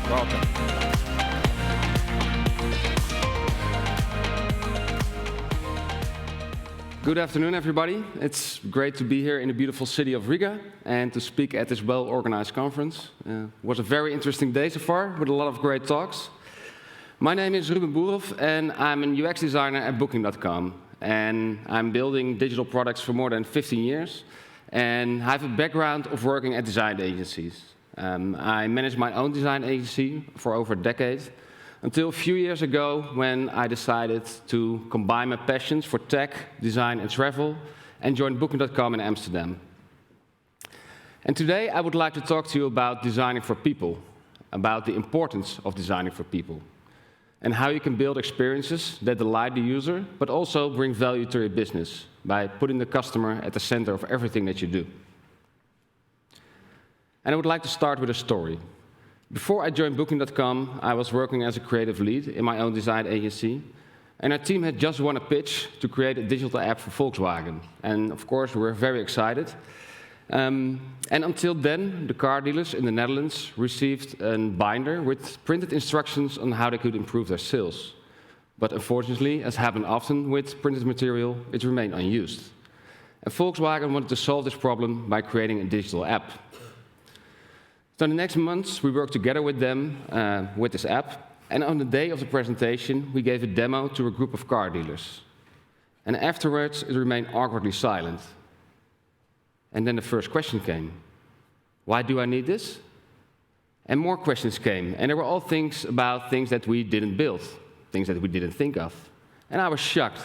Welcome. Good afternoon, everybody. It's great to be here in the beautiful city of Riga and to speak at this well-organized conference. It was a very interesting day so far with a lot of great talks. My name is Ruben Boerhof and I'm an UX designer at Booking.com. And I'm building digital products for more than 15 years. And I have a background of working at design agencies. I managed my own design agency for over a decade, until a few years ago when I decided to combine my passions for tech, design and travel and joined Booking.com in Amsterdam. And today I would like to talk to you about designing for people, about the importance of designing for people, and how you can build experiences that delight the user, but also bring value to your business by putting the customer at the center of everything that you do. And I would like to start with a story. Before I joined Booking.com, I was working as a creative lead in my own design agency, and our team had just won a pitch to create a digital app for Volkswagen. And of course, we were very excited. And until then, the car dealers in the Netherlands received a binder with printed instructions on how they could improve their sales. But unfortunately, as happened often with printed material, it remained unused. And Volkswagen wanted to solve this problem by creating a digital app. So in the next months, we worked together with them with this app. And on the day of the presentation, we gave a demo to a group of car dealers. And afterwards, it remained awkwardly silent. And then the first question came. Why do I need this? And more questions came. And there were all things about things that we didn't build, things that we didn't think of. And I was shocked.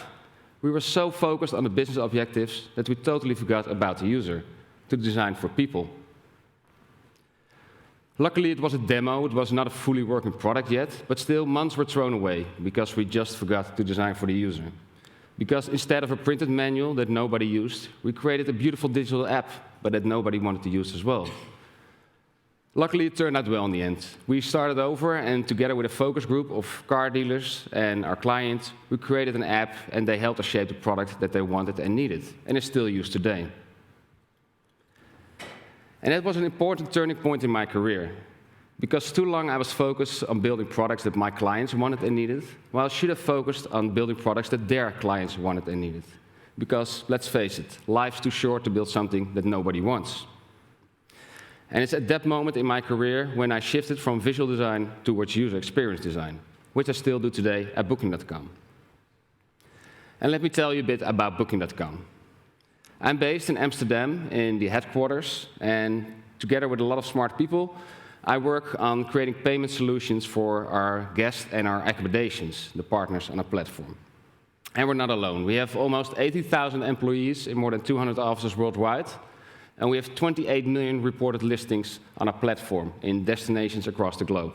We were so focused on the business objectives that we totally forgot about the user, to design for people. Luckily, it was a demo. It was not a fully working product yet, but still months were thrown away because we just forgot to design for the user. Because instead of a printed manual that nobody used, we created a beautiful digital app, but that nobody wanted to use as well. Luckily, it turned out well in the end. We started over, and together with a focus group of car dealers and our clients, we created an app, and they helped us shape the product that they wanted and needed, and is still used today. And that was an important turning point in my career, because too long I was focused on building products that my clients wanted and needed, while I should have focused on building products that their clients wanted and needed. Because, let's face it, life's too short to build something that nobody wants. And it's at that moment in my career when I shifted from visual design towards user experience design, which I still do today at Booking.com. And let me tell you a bit about Booking.com. I'm based in Amsterdam in the headquarters, and together with a lot of smart people, I work on creating payment solutions for our guests and our accommodations, the partners on our platform. And we're not alone. We have almost 80,000 employees in more than 200 offices worldwide, and we have 28 million reported listings on our platform in destinations across the globe.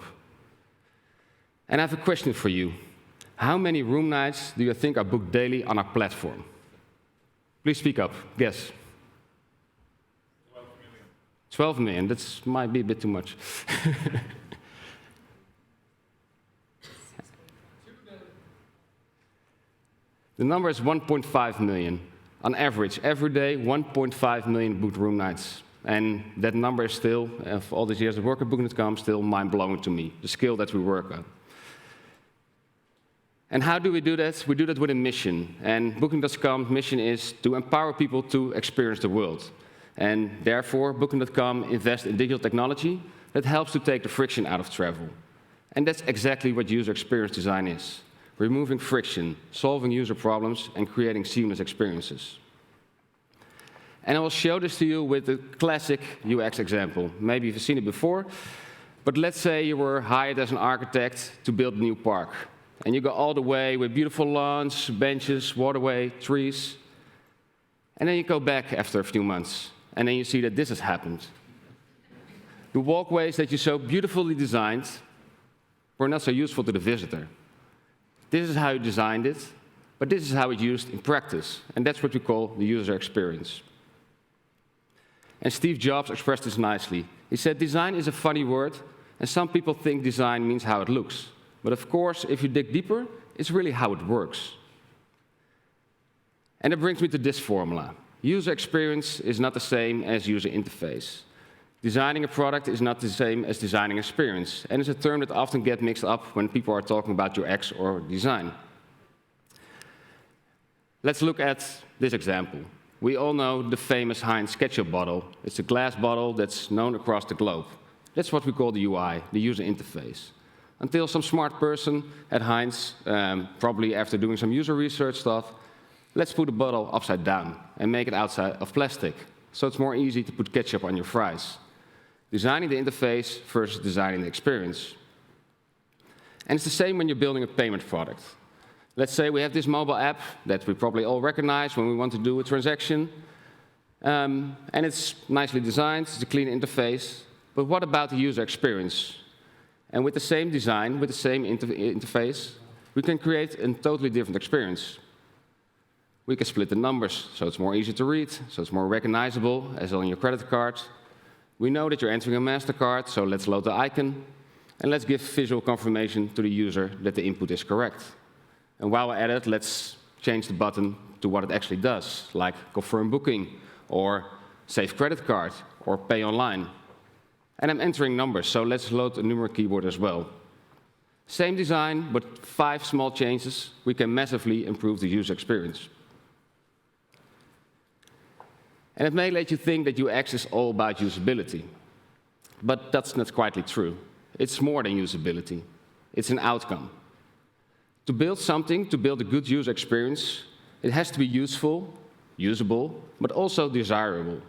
And I have a question for you. How many room nights do you think are booked daily on our platform? Please speak up. Guess. 12 million. 12 million. That might be a bit too much. The number is 1.5 million. On average, every day, 1.5 million booked room nights. And that number is still, of all these years of work at Booking.com, still mind-blowing to me, the skill that we work on. And how do we do that? We do that with a mission. And Booking.com's mission is to empower people to experience the world. And therefore, Booking.com invests in digital technology that helps to take the friction out of travel. And that's exactly what user experience design is. Removing friction, solving user problems, and creating seamless experiences. And I will show this to you with a classic UX example. Maybe you've seen it before, but let's say you were hired as an architect to build a new park. And you go all the way with beautiful lawns, benches, waterway, trees. And then you go back after a few months, and then you see that this has happened. The walkways that you so beautifully designed were not so useful to the visitor. This is how you designed it, but this is how it's used in practice. And that's what we call the user experience. And Steve Jobs expressed this nicely. He said, design is a funny word, and some people think design means how it looks. But of course, if you dig deeper, it's really how it works. And that brings me to this formula. User experience is not the same as user interface. Designing a product is not the same as designing experience, and it's a term that often gets mixed up when people are talking about UX or design. Let's look at this example. We all know the famous Heinz ketchup bottle. It's a glass bottle that's known across the globe. That's what we call the UI, the user interface. Until some smart person at Heinz, probably after doing some user research stuff, let's put the bottle upside down and make it outside of plastic, so it's more easy to put ketchup on your fries. Designing the interface versus designing the experience. And it's the same when you're building a payment product. Let's say we have this mobile app that we probably all recognize when we want to do a transaction. And it's nicely designed, it's a clean interface. But what about the user experience? And with the same design, with the same interface, we can create a totally different experience. We can split the numbers, so it's more easy to read, so it's more recognizable, as on your credit card. We know that you're entering a MasterCard, so let's load the icon, and let's give visual confirmation to the user that the input is correct. And while we're at it, let's change the button to what it actually does, like confirm booking, or save credit card, or pay online. And I'm entering numbers, so let's load a numeric keyboard as well. Same design, but 5 small changes, we can massively improve the user experience. And it may let you think that UX is all about usability. But that's not quite true. It's more than usability. It's an outcome. To build something, to build a good user experience, it has to be useful, usable, but also desirable.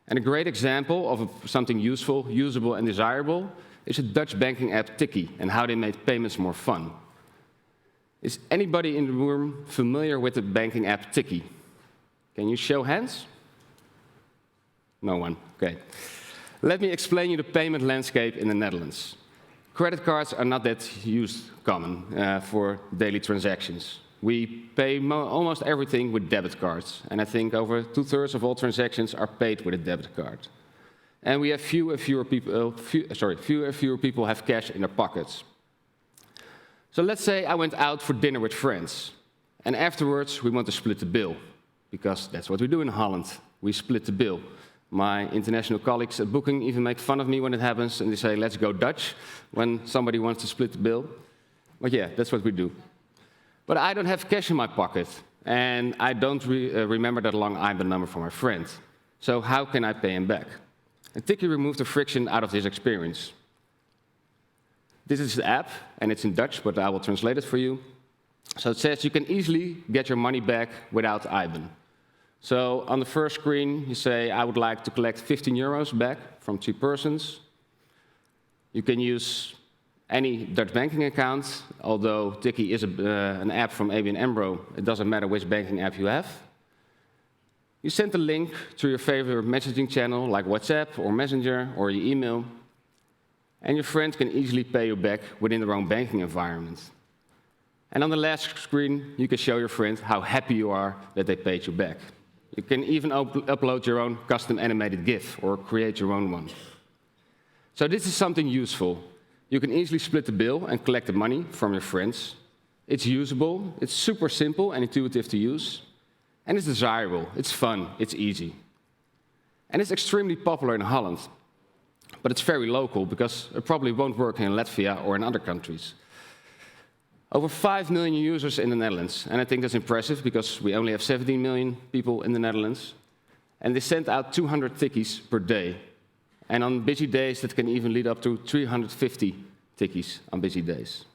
And a great example of something useful, usable, and desirable is a Dutch banking app, Tikkie, and how they made payments more fun. Is anybody in the room familiar with the banking app Tikkie? Can you show hands? No one, okay. Let me explain you the payment landscape in the Netherlands. Credit cards are not that common for daily transactions. We pay almost everything with debit cards, and I think over 2/3 of all transactions are paid with a debit card. And we have fewer and fewer people have cash in their pockets. So let's say I went out for dinner with friends, and afterwards we want to split the bill, because that's what we do in Holland. We split the bill. My international colleagues at Booking even make fun of me when it happens, and they say, let's go Dutch, when somebody wants to split the bill. But yeah, that's what we do. But I don't have cash in my pocket, and I don't remember that long IBAN number from my friend. So how can I pay him back? And Tikkie removed the friction out of this experience. This is the app, and it's in Dutch, but I will translate it for you. So it says you can easily get your money back without IBAN. So on the first screen, you say, I would like to collect 15 euros back from 2 persons. You can use any Dutch banking account, although Tikkie is an app from ABN AMRO. It doesn't matter which banking app you have. You send a link to your favorite messaging channel, like WhatsApp or Messenger or your email, and your friend can easily pay you back within their own banking environment. And on the last screen, you can show your friend how happy you are that they paid you back. You can even upload your own custom animated GIF or create your own one. So this is something useful. You can easily split the bill and collect the money from your friends. It's usable, it's super simple and intuitive to use, and it's desirable, it's fun, it's easy. And it's extremely popular in Holland, but it's very local because it probably won't work in Latvia or in other countries. Over 5 million users in the Netherlands, and I think that's impressive because we only have 17 million people in the Netherlands. And they send out 200 Tikkies per day. And on busy days, that can even lead up to 350 Tikkies on busy days.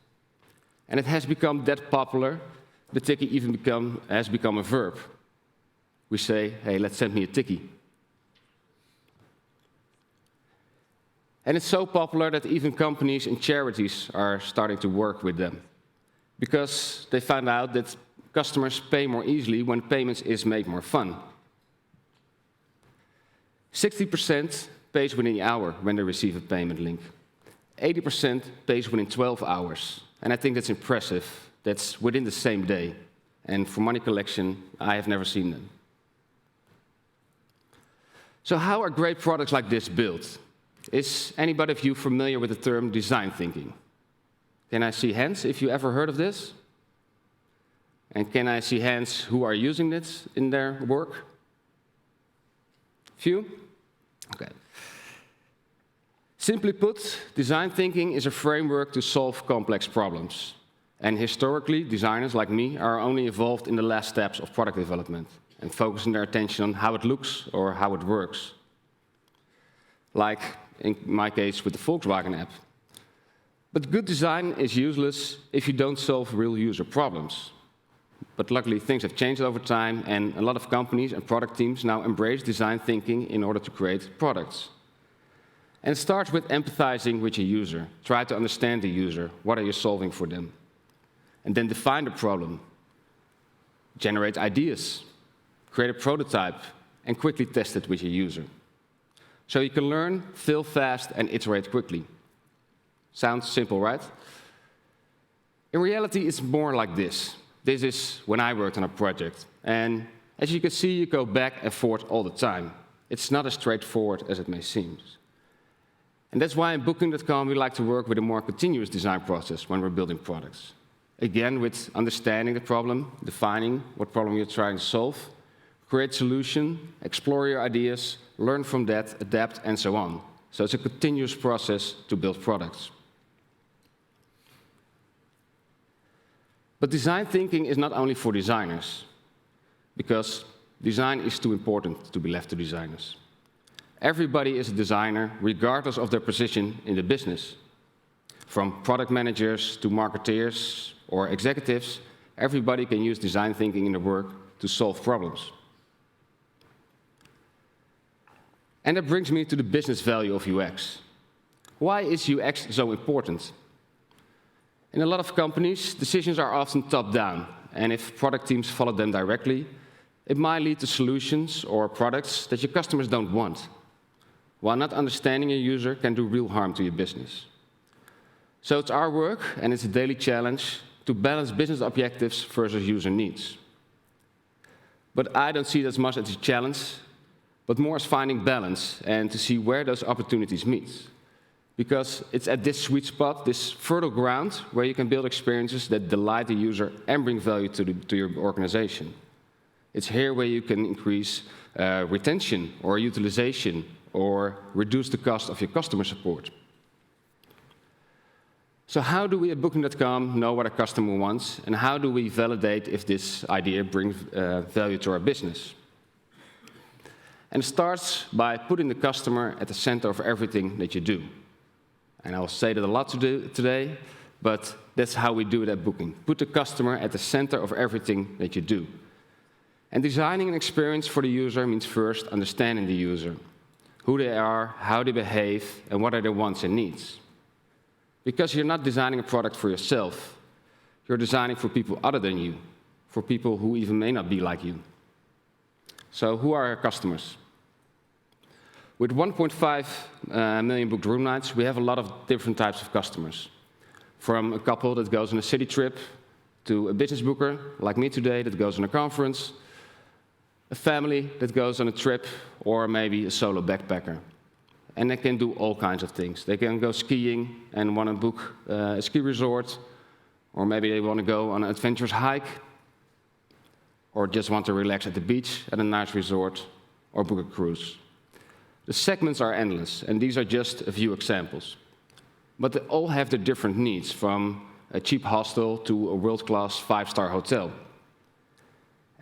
And it has become that popular, the Tikkie even has become a verb. We say, hey, let's send me a Tikkie. And it's so popular that even companies and charities are starting to work with them, because they found out that customers pay more easily when payments is made more fun. 60% pays within the hour when they receive a payment link. 80% pays within 12 hours. And I think that's impressive. That's within the same day. And for money collection, I have never seen them. So how are great products like this built? Is anybody of you familiar with the term design thinking? Can I see hands if you ever heard of this? And can I see hands who are using this in their work? Few? Okay. Simply put, design thinking is a framework to solve complex problems. And historically, designers like me are only involved in the last steps of product development and focusing their attention on how it looks or how it works. Like in my case with the Volkswagen app. But good design is useless if you don't solve real user problems. But luckily, things have changed over time, and a lot of companies and product teams now embrace design thinking in order to create products. And it starts with empathizing with your user. Try to understand the user. What are you solving for them? And then define the problem. Generate ideas. Create a prototype, and quickly test it with your user. So you can learn, fail fast, and iterate quickly. Sounds simple, right? In reality, it's more like this. This is when I worked on a project. And as you can see, you go back and forth all the time. It's not as straightforward as it may seem. And that's why in Booking.com we like to work with a more continuous design process when we're building products. Again, with understanding the problem, defining what problem you're trying to solve, create solution, explore your ideas, learn from that, adapt, and so on. So it's a continuous process to build products. But design thinking is not only for designers, because design is too important to be left to designers. Everybody is a designer, regardless of their position in the business. From product managers to marketeers or executives, everybody can use design thinking in their work to solve problems. And that brings me to the business value of UX. Why is UX so important? In a lot of companies, decisions are often top-down, and if product teams follow them directly, it might lead to solutions or products that your customers don't want, while not understanding your user can do real harm to your business. So it's our work, and it's a daily challenge, to balance business objectives versus user needs. But I don't see it as much as a challenge, but more as finding balance and to see where those opportunities meet. Because it's at this sweet spot, this fertile ground, where you can build experiences that delight the user and bring value to your organization. It's here where you can increase retention or utilization or reduce the cost of your customer support. So how do we at Booking.com know what a customer wants, and how do we validate if this idea brings value to our business? And it starts by putting the customer at the center of everything that you do. And I'll say that a lot today, but that's how we do it at Booking. Put the customer at the center of everything that you do. And designing an experience for the user means first understanding the user, who they are, how they behave, and what are their wants and needs. Because you're not designing a product for yourself, you're designing for people other than you, for people who even may not be like you. So who are our customers? With 1.5 million booked room nights, we have a lot of different types of customers. From a couple that goes on a city trip, to a business booker, like me today, that goes on a conference, a family that goes on a trip, or maybe a solo backpacker. And they can do all kinds of things. They can go skiing and want to book a ski resort, or maybe they want to go on an adventurous hike, or just want to relax at the beach at a nice resort, or book a cruise. The segments are endless, and these are just a few examples. But they all have their different needs, from a cheap hostel to a world-class 5-star hotel.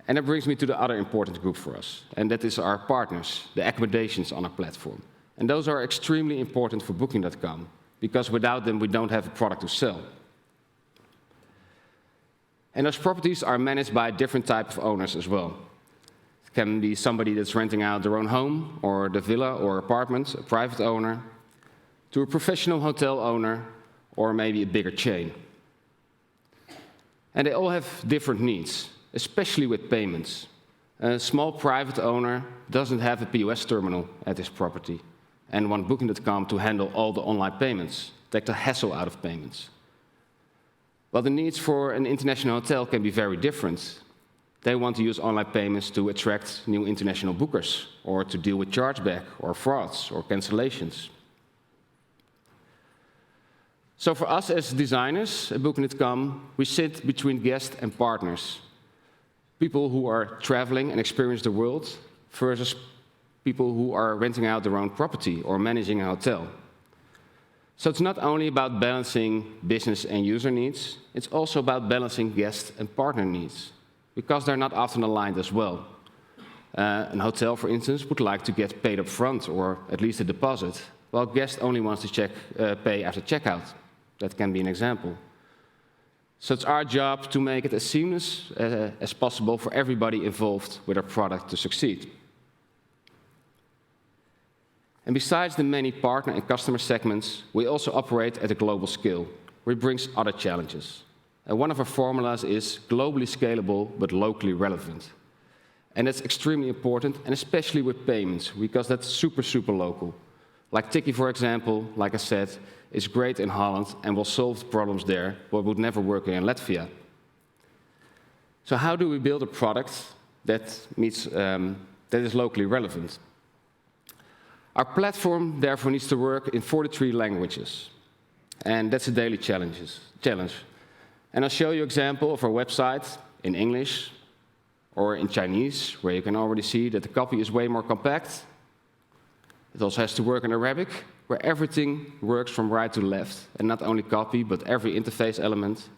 And that brings me to the other important group for us, and that is our partners, the accommodations on our platform. And those are extremely important for Booking.com, because without them we don't have a product to sell. And those properties are managed by different types of owners as well. It can be somebody that's renting out their own home, or the villa or apartment, a private owner, to a professional hotel owner, or maybe a bigger chain. And they all have different needs, especially with payments. A small private owner doesn't have a POS terminal at his property and want Booking.com to handle all the online payments, take the hassle out of payments. Well, the needs for an international hotel can be very different. They want to use online payments to attract new international bookers, or to deal with chargeback, or frauds, or cancellations. So for us as designers at Booking.com, we sit between guests and partners. People who are traveling and experience the world versus people who are renting out their own property or managing a hotel. So it's not only about balancing business and user needs, it's also about balancing guest and partner needs, because they're not often aligned as well. A hotel, for instance, would like to get paid up front, or at least a deposit, while guest only wants to pay after checkout. That can be an example. So it's our job to make it as seamless as possible for everybody involved with our product to succeed. And besides the many partner and customer segments, we also operate at a global scale, which brings other challenges. And one of our formulas is globally scalable but locally relevant. And that's extremely important, and especially with payments, because that's super, super local. Like Tikkie, for example, like I said, is great in Holland and will solve the problems there, but would never work here in Latvia. So how do we build a product that is locally relevant? Our platform, therefore, needs to work in 43 languages, and that's a daily challenge. And I'll show you an example of our website in English or in Chinese, where you can already see that the copy is way more compact. It also has to work in Arabic, where everything works from right to left, and not only copy, but every interface element.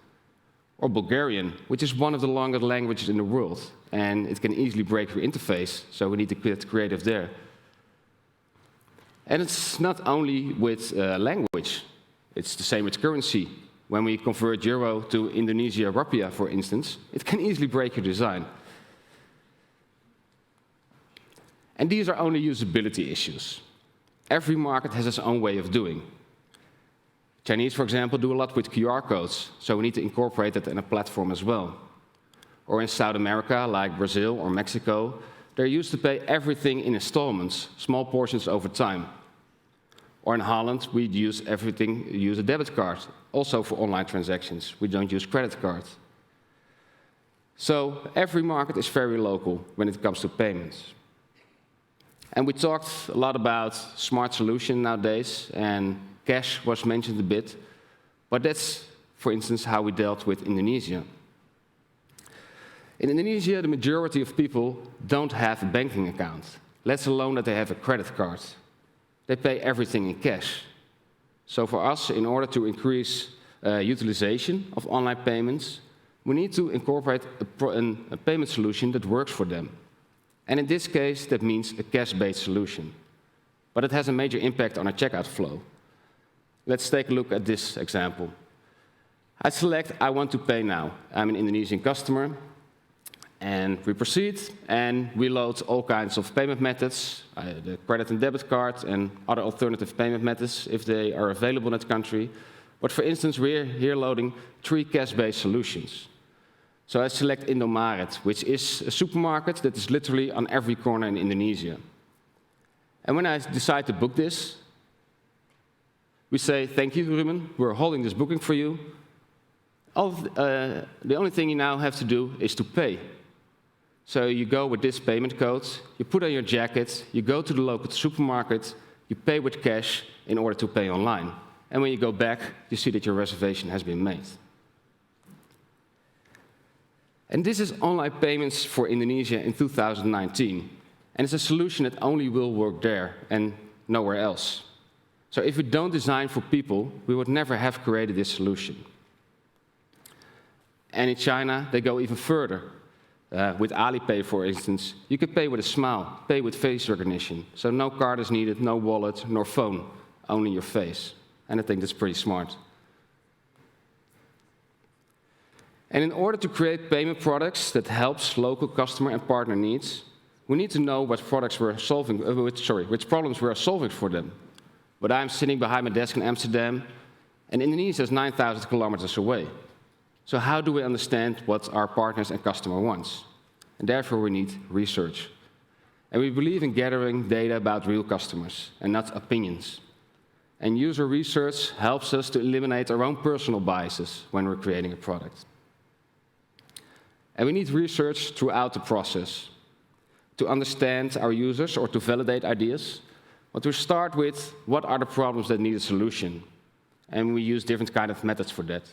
Or Bulgarian, which is one of the longest languages in the world, and it can easily break your interface, so we need to get creative there. And it's not only with language, it's the same with currency. When we convert euro to Indonesia rupiah, for instance, it can easily break your design. And these are only usability issues. Every market has its own way of doing. Chinese, for example, do a lot with QR codes, so we need to incorporate that in a platform as well. Or in South America, like Brazil or Mexico, they're used to pay everything in installments, small portions over time. Or in Holland, we use a debit card, also for online transactions. We don't use credit cards. So every market is very local when it comes to payments. And we talked a lot about smart solution nowadays, and cash was mentioned a bit, but that's, for instance, how we dealt with Indonesia. In Indonesia, the majority of people don't have a banking account, let alone that they have a credit card. They pay everything in cash. So for us, in order to increase utilization of online payments, we need to incorporate a payment solution that works for them. And in this case, that means a cash-based solution. But it has a major impact on our checkout flow. Let's take a look at this example. I select I want to pay now. I'm an Indonesian customer. And we proceed, and we load all kinds of payment methods, the credit and debit card, and other alternative payment methods if they are available in that country. But for instance, we're here loading 3 cash-based solutions. So I select Indomaret, which is a supermarket that is literally on every corner in Indonesia. And when I decide to book this, we say, thank you, Ruben, we're holding this booking for you. The only thing you now have to do is to pay. So you go with this payment code, you put on your jacket, you go to the local supermarket, you pay with cash in order to pay online. And when you go back, you see that your reservation has been made. And this is online payments for Indonesia in 2019. And it's a solution that only will work there and nowhere else. So if we don't design for people, we would never have created this solution. And in China, they go even further. With Alipay, for instance, you can pay with a smile, pay with face recognition. So no card is needed, no wallet, nor phone, only your face. And I think that's pretty smart. And in order to create payment products that helps local customer and partner needs, we need to know what products we're solving, which problems we're solving for them. But I'm sitting behind my desk in Amsterdam, and Indonesia is 9,000 kilometers away. So how do we understand what our partners and customer wants? And therefore we need research. And we believe in gathering data about real customers and not opinions. And user research helps us to eliminate our own personal biases when we're creating a product. And we need research throughout the process to understand our users or to validate ideas. But we start with what are the problems that need a solution. And we use different kind of methods for that.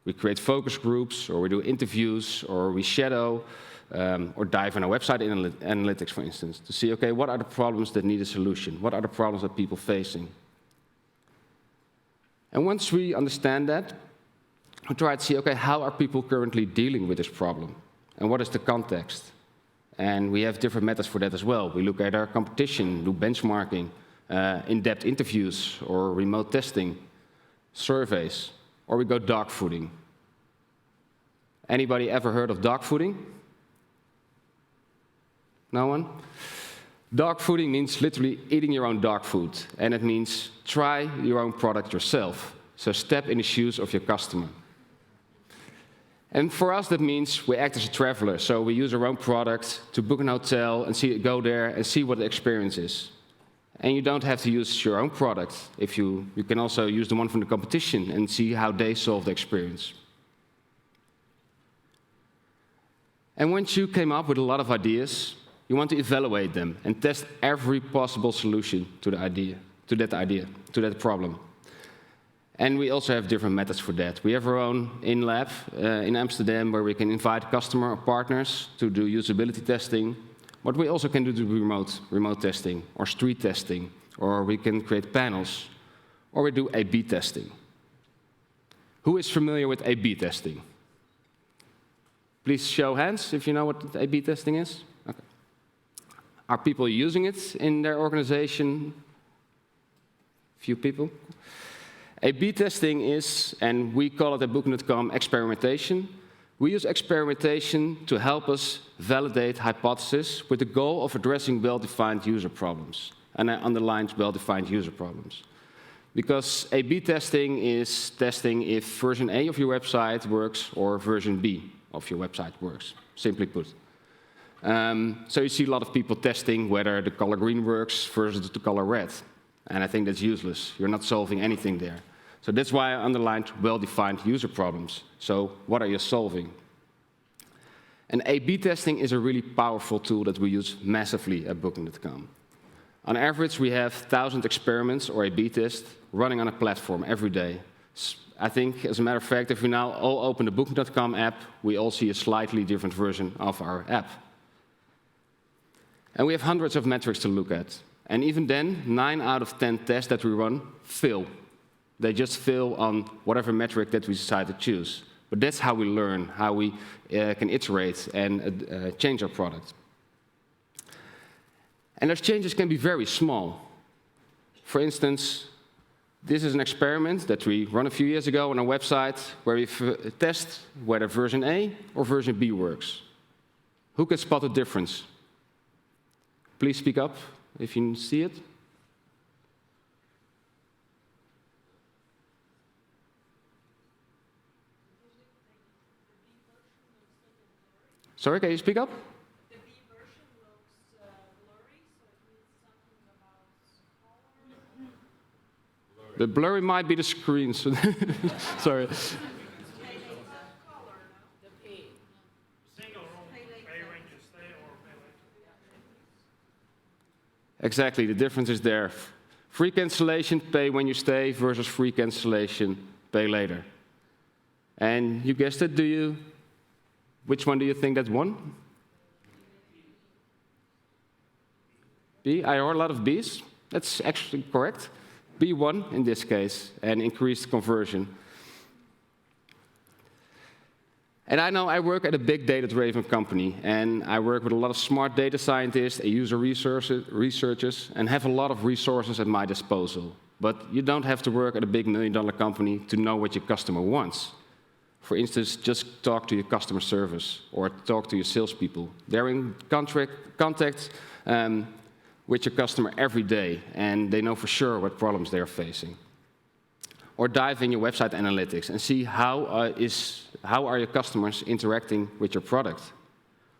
We create focus groups, or we do interviews, or we shadow, or dive in our website analytics, for instance, to see, okay, what are the problems that need a solution? What are the problems that people are facing? And once we understand that, we try to see, okay, how are people currently dealing with this problem? And what is the context? And we have different methods for that as well. We look at our competition, do benchmarking, in-depth interviews, or remote testing, surveys, or we go dogfooding. Anybody ever heard of dogfooding? No one? Dogfooding means literally eating your own dog food, and it means try your own product yourself. So step in the shoes of your customer. And for us, that means we act as a traveler. So we use our own product to book an hotel and go there and see what the experience is. And you don't have to use your own product. You can also use the one from the competition and see how they solve the experience. And once you came up with a lot of ideas, you want to evaluate them and test every possible solution to that problem. And we also have different methods for that. We have our own in-lab in Amsterdam where we can invite customer or partners to do usability testing. But we also can do remote testing or street testing, or we can create panels, or we do A/B testing. Who is familiar with A/B testing? Please show hands if you know what A/B testing is. Okay. Are people using it in their organization? Few people. A/B testing is, and we call it at Booking.com, experimentation. We use experimentation to help us validate hypotheses with the goal of addressing well-defined user problems. And I underlined well-defined user problems. Because A/B testing is testing if version A of your website works or version B of your website works, simply put. So you see a lot of people testing whether the color green works versus the color red. And I think that's useless. You're not solving anything there. So that's why I underlined well-defined user problems. So what are you solving? And A/B testing is a really powerful tool that we use massively at Booking.com. On average, we have 1,000 experiments or A/B tests running on a platform every day. I think, as a matter of fact, if we now all open the Booking.com app, we all see a slightly different version of our app. And we have hundreds of metrics to look at. And even then, 9 out of 10 tests that we run fail. They just fail on whatever metric that we decide to choose. But that's how we learn, how we can iterate and change our product. And those changes can be very small. For instance, this is an experiment that we run a few years ago on our website where we test whether version A or version B works. Who can spot the difference? Please speak up if you see it. Sorry, can you speak up? The B version looks blurry, so it means something about color. The blurry might be the screen. So sorry. The P. Single room, pay when you stay or pay later. Exactly, the difference is there. Free cancellation, pay when you stay, versus free cancellation, pay later. And you guessed it, which one do you think that won? B? I heard a lot of Bs. That's actually correct. B won in this case and increased conversion. And I know I work at a big data-driven company, and I work with a lot of smart data scientists and user researchers, and have a lot of resources at my disposal. But you don't have to work at a big million-dollar company to know what your customer wants. For instance, just talk to your customer service or talk to your salespeople. They're in contact with your customer every day, and they know for sure what problems they're facing. Or dive in your website analytics and see how are your customers interacting with your product.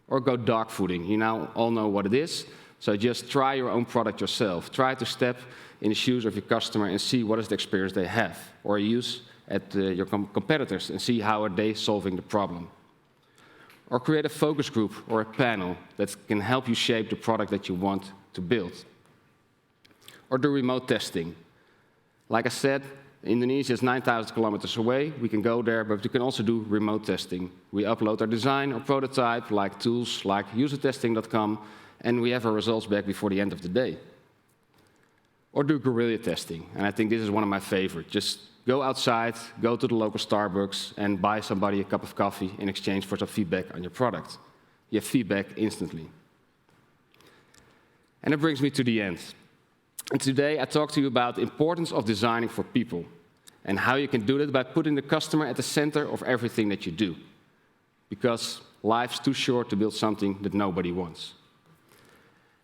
Or go dogfooding. You now all know what it is, so just try your own product yourself. Try to step in the shoes of your customer and see what is the experience they have. Or use at your competitors and see how are they solving the problem. Or create a focus group or a panel that can help you shape the product that you want to build. Or do remote testing. Like I said, Indonesia is 9,000 kilometers away. We can go there, but we can also do remote testing. We upload our design or prototype, like tools like usertesting.com, and we have our results back before the end of the day. Or do guerrilla testing, and I think this is one of my favorites. Just go outside, go to the local Starbucks, and buy somebody a cup of coffee in exchange for some feedback on your product. You have feedback instantly. And that brings me to the end. And today I talk to you about the importance of designing for people, and how you can do that by putting the customer at the center of everything that you do. Because life's too short to build something that nobody wants.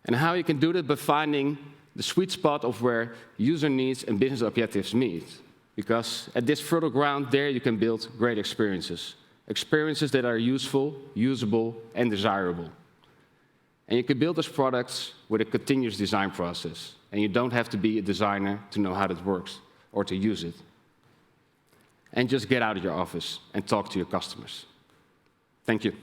And how you can do that by finding the sweet spot of where user needs and business objectives meet. Because at this fertile ground there you can build great experiences. Experiences that are useful, usable, and desirable. And you can build those products with a continuous design process. And you don't have to be a designer to know how that works or to use it. And just get out of your office and talk to your customers. Thank you.